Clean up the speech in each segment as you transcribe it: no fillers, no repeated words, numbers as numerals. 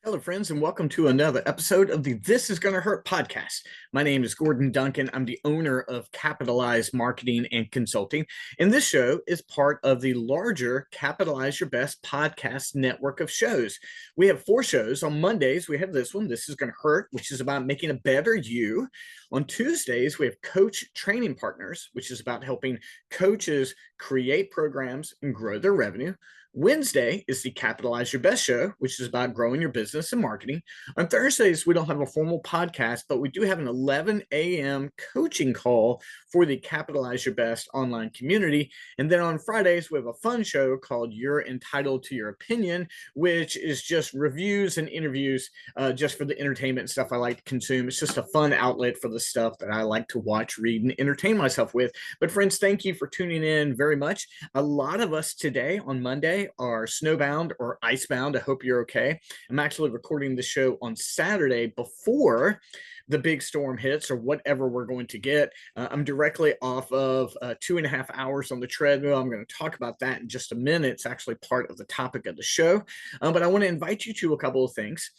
Hello, friends, and welcome to another episode of the This Is Gonna Hurt podcast. My name is Gordon Duncan. I'm the owner of Capitalize Marketing and Consulting, and this show is part of the larger Capitalize Your Best podcast network of shows. We have 4 shows. On Mondays, we have this one, This Is Gonna Hurt, which is about making a better you. On Tuesdays, we have Coach Training Partners, which is about helping coaches create programs and grow their revenue. Wednesday is the Capitalize Your Best show, which is about growing your business and marketing. On Thursdays, we don't have a formal podcast, but we do have an 11 a.m. coaching call for the Capitalize Your Best online community. And then on Fridays, we have a fun show called You're Entitled to Your Opinion, which is just reviews and interviews just for the entertainment and stuff I like to consume. It's just a fun outlet for the stuff that I like to watch, read, and entertain myself with. But friends, thank you for tuning in very much. A lot of us today on Monday are snowbound or icebound. I hope you're okay. I'm actually recording the show on Saturday before the big storm hits or whatever we're going to get. I'm directly off of 2.5 hours on the treadmill. I'm going to talk about that in just a minute. It's actually part of the topic of the show. But I want to invite you to a couple of things.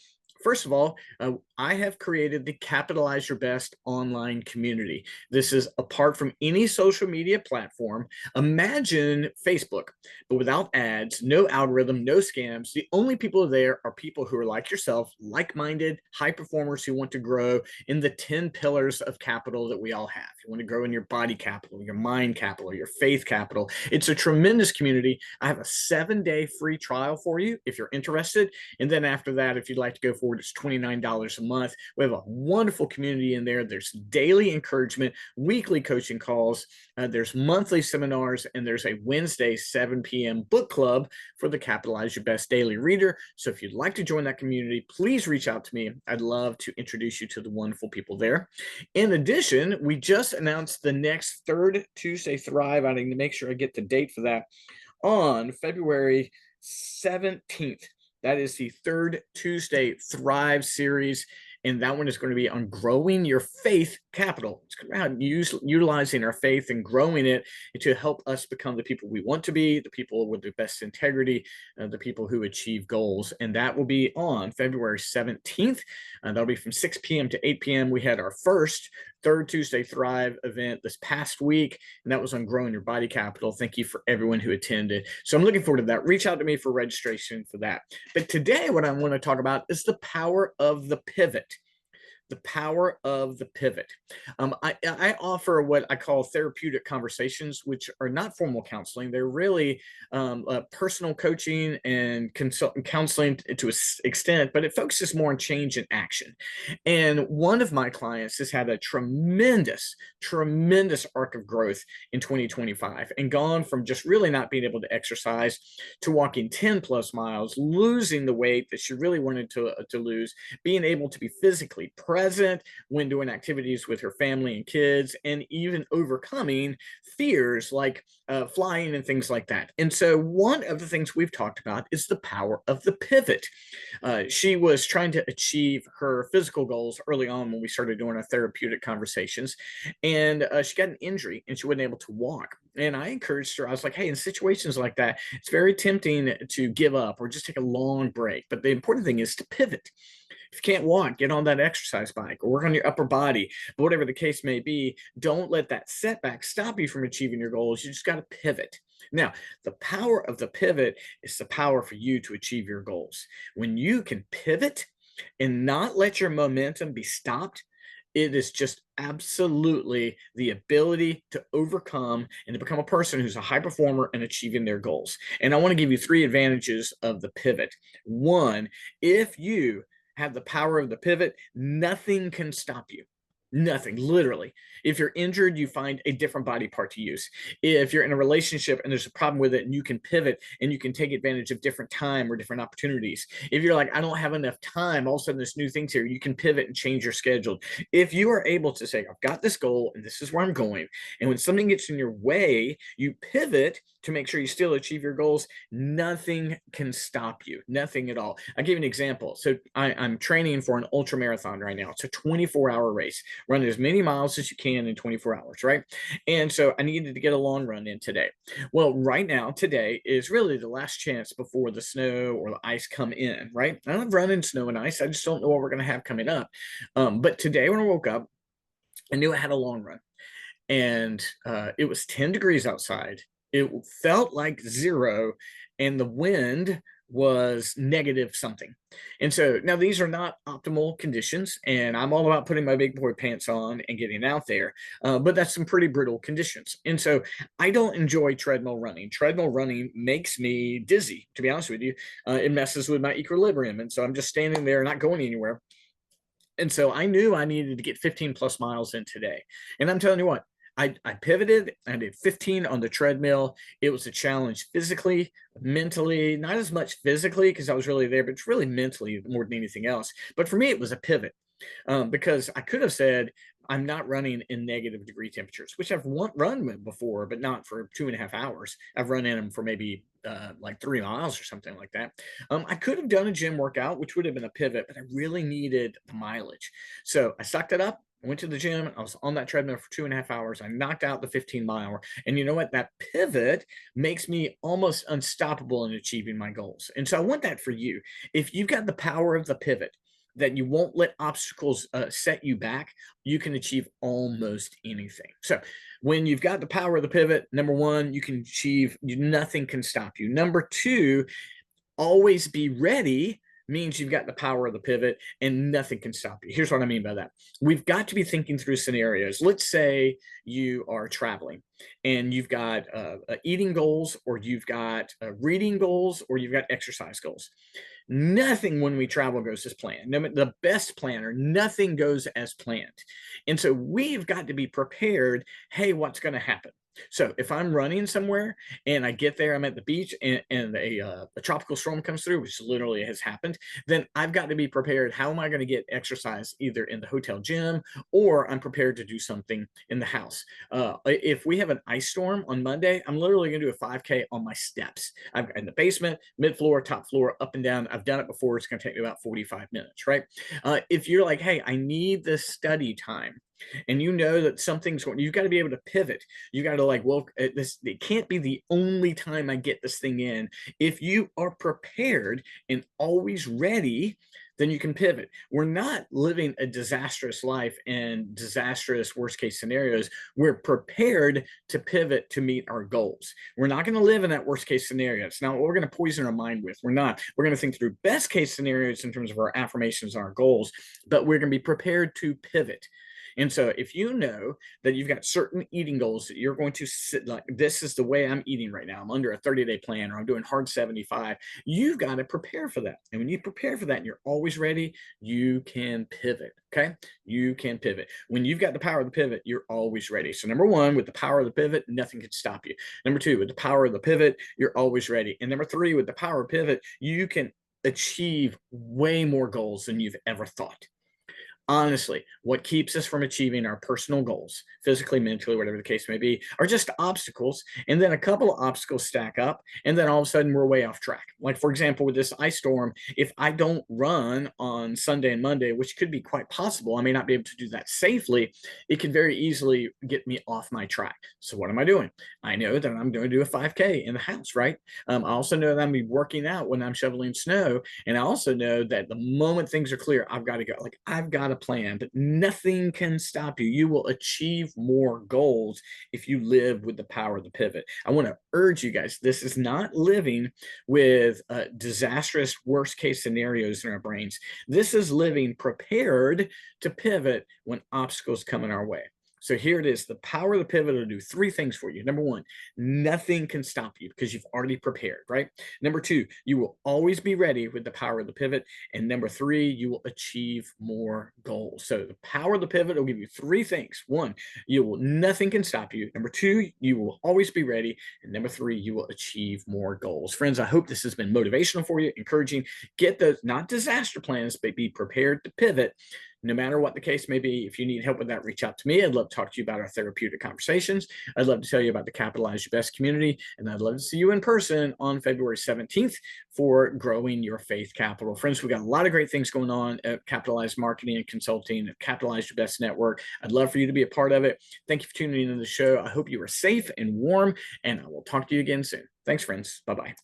First of all, I have created the Capitalize Your Best online community. This is apart from any social media platform. Imagine Facebook, but without ads, no algorithm, no scams. The only people there are people who are like yourself, like-minded, high performers who want to grow in the 10 pillars of capital that we all have. You want to grow in your body capital, your mind capital, your faith capital. It's a tremendous community. I have a 7-day free trial for you if you're interested. And then after that, if you'd like to go forward, it's $29 a month. We have a wonderful community in there. There's daily encouragement, weekly coaching calls, there's monthly seminars, and there's a Wednesday 7 p.m. book club for the Capitalize Your Best Daily Reader. So if you'd like to join that community, please reach out to me. I'd love to introduce you to the wonderful people there. In addition, we just announced the next third Tuesday Thrive. I need to make sure I get the date for that on February 17th. That is the third Tuesday Thrive series. And that one is going to be on growing your faith capital. It's about utilizing our faith and growing it to help us become the people we want to be, the people with the best integrity, the people who achieve goals. And that will be on February 17th. That'll be from 6 p.m. to 8 p.m. We had our first third Tuesday Thrive event this past week, and that was on growing your body capital. Thank you for everyone who attended. So I'm looking forward to that. Reach out to me for registration for that. But today, what I want to talk about is the power of the pivot. The power of the pivot. I offer what I call therapeutic conversations, which are not formal counseling. They're really personal coaching and counseling to an extent, but it focuses more on change and action. And one of my clients has had a tremendous, tremendous arc of growth in 2025 and gone from just really not being able to exercise to walking 10 plus miles, losing the weight that she really wanted to lose, being able to be physically present when doing activities with her family and kids, and even overcoming fears like flying and things like that. And so one of the things we've talked about is the power of the pivot. She was trying to achieve her physical goals early on when we started doing our therapeutic conversations, and she got an injury and she wasn't able to walk. And I encouraged her. I was like, hey, in situations like that, it's very tempting to give up or just take a long break. But the important thing is to pivot. If you can't walk, get on that exercise bike or work on your upper body. But whatever the case may be, don't let that setback stop you from achieving your goals. You just got to pivot. Now, the power of the pivot is the power for you to achieve your goals. When you can pivot and not let your momentum be stopped, it is just absolutely the ability to overcome and to become a person who's a high performer and achieving their goals. And I want to give you 3 advantages of the pivot. One, if you have the power of the pivot, nothing can stop you. Nothing, literally. If you're injured, you find a different body part to use. If you're in a relationship and there's a problem with it, and you can pivot and you can take advantage of different time or different opportunities. If you're like, I don't have enough time, all of a sudden there's new things here, you can pivot and change your schedule. If you are able to say, I've got this goal and this is where I'm going, and when something gets in your way, you pivot to make sure you still achieve your goals, nothing can stop you. Nothing at all. I'll give you an example. So I'm training for an ultra marathon right now. It's a 24-hour race. Run as many miles as you can in 24 hours, right? And so I needed to get a long run in today. Well, right now, today is really the last chance before the snow or the ice come in, right? I don't run in snow and ice. I just don't know what we're going to have coming up. But today when I woke up, I knew I had a long run, and it was 10 degrees outside. It felt like zero, and the wind was negative something. And so now these are not optimal conditions, and I'm all about putting my big boy pants on and getting out there. But that's some pretty brutal conditions. And so I don't enjoy treadmill running. Treadmill running makes me dizzy, to be honest with you. It messes with my equilibrium. And so I'm just standing there, not going anywhere. And so I knew I needed to get 15 plus miles in today. And I'm telling you what, I pivoted. I did 15 on the treadmill. It was a challenge physically, mentally, not as much physically because I was really there, but it's really mentally more than anything else. But for me, it was a pivot, because I could have said, I'm not running in negative degree temperatures, which I've run before, but not for 2.5 hours. I've run in them for maybe like 3 miles or something like that. I could have done a gym workout, which would have been a pivot, but I really needed the mileage. So I sucked it up. I went to the gym. I was on that treadmill for 2.5 hours. I knocked out the 15-mile. And you know what? That pivot makes me almost unstoppable in achieving my goals. And so I want that for you. If you've got the power of the pivot, that you won't let obstacles set you back, you can achieve almost anything. So when you've got the power of the pivot, number one, you can achieve, nothing can stop you. Number two, always be ready means you've got the power of the pivot and nothing can stop you. Here's what I mean by that. We've got to be thinking through scenarios. Let's say you are traveling and you've got eating goals, or you've got reading goals, or you've got exercise goals. Nothing when we travel goes as planned. The best planner, nothing goes as planned. And so we've got to be prepared. Hey, what's going to happen? So if I'm running somewhere and I get there, I'm at the beach, and a tropical storm comes through, which literally has happened, then I've got to be prepared. How am I going to get exercise either in the hotel gym, or I'm prepared to do something in the house? If we have an ice storm on Monday, I'm literally going to do a 5K on my steps. I'm in the basement, mid floor, top floor, up and down. I've done it before. It's going to take me about 45 minutes, right? If you're like, hey, I need the study time, and you know that something's going, you've got to be able to pivot. You got to like, well, this, it can't be the only time I get this thing in. If you are prepared and always ready, then you can pivot. We're not living a disastrous life and disastrous worst case scenarios. We're prepared to pivot to meet our goals. We're not going to live in that worst case scenario. It's not what we're going to poison our mind with. We're not. We're going to think through best case scenarios in terms of our affirmations and our goals, but we're going to be prepared to pivot. And so if you know that you've got certain eating goals that you're going to sit, like, this is the way I'm eating right now, I'm under a 30-day plan, or I'm doing hard 75, you've got to prepare for that. And when you prepare for that and you're always ready, you can pivot. Okay. You can pivot. When you've got the power of the pivot, you're always ready. So number one, with the power of the pivot, nothing can stop you. Number two, with the power of the pivot, you're always ready. And number three, with the power of pivot, you can achieve way more goals than you've ever thought. Honestly, what keeps us from achieving our personal goals, physically, mentally, whatever the case may be, are just obstacles. And then a couple of obstacles stack up, and then all of a sudden we're way off track. Like, for example, with this ice storm, if I don't run on Sunday and Monday, which could be quite possible, I may not be able to do that safely, it could very easily get me off my track. So what am I doing? I know that I'm going to do a 5K in the house, right? I also know that I'm going to be working out when I'm shoveling snow. And I also know that the moment things are clear, I've got to go. Like, I've got a plan, but nothing can stop you. You will achieve more goals if you live with the power of the pivot. I want to urge you guys, this is not living with disastrous worst case scenarios in our brains. This is living prepared to pivot when obstacles come in our way. So here it is. The power of the pivot will do three things for you. Number one, nothing can stop you because you've already prepared, right? Number two, you will always be ready with the power of the pivot. And number three, you will achieve more goals. So the power of the pivot will give you three things. One, nothing can stop you. Number two, you will always be ready. And number three, you will achieve more goals. Friends, I hope this has been motivational for you, encouraging. Get those, not disaster plans, but be prepared to pivot No matter what the case may be, if you need help with that, reach out to me. I'd love to talk to you about our therapeutic conversations. I'd love to tell you about the Capitalize Your Best community, and I'd love to see you in person on February 17th for Growing Your Faith Capital. Friends, we've got a lot of great things going on at Capitalize Marketing and Consulting, at Capitalize Your Best Network. I'd love for you to be a part of it. Thank you for tuning into the show. I hope you are safe and warm, and I will talk to you again soon. Thanks, friends. Bye-bye.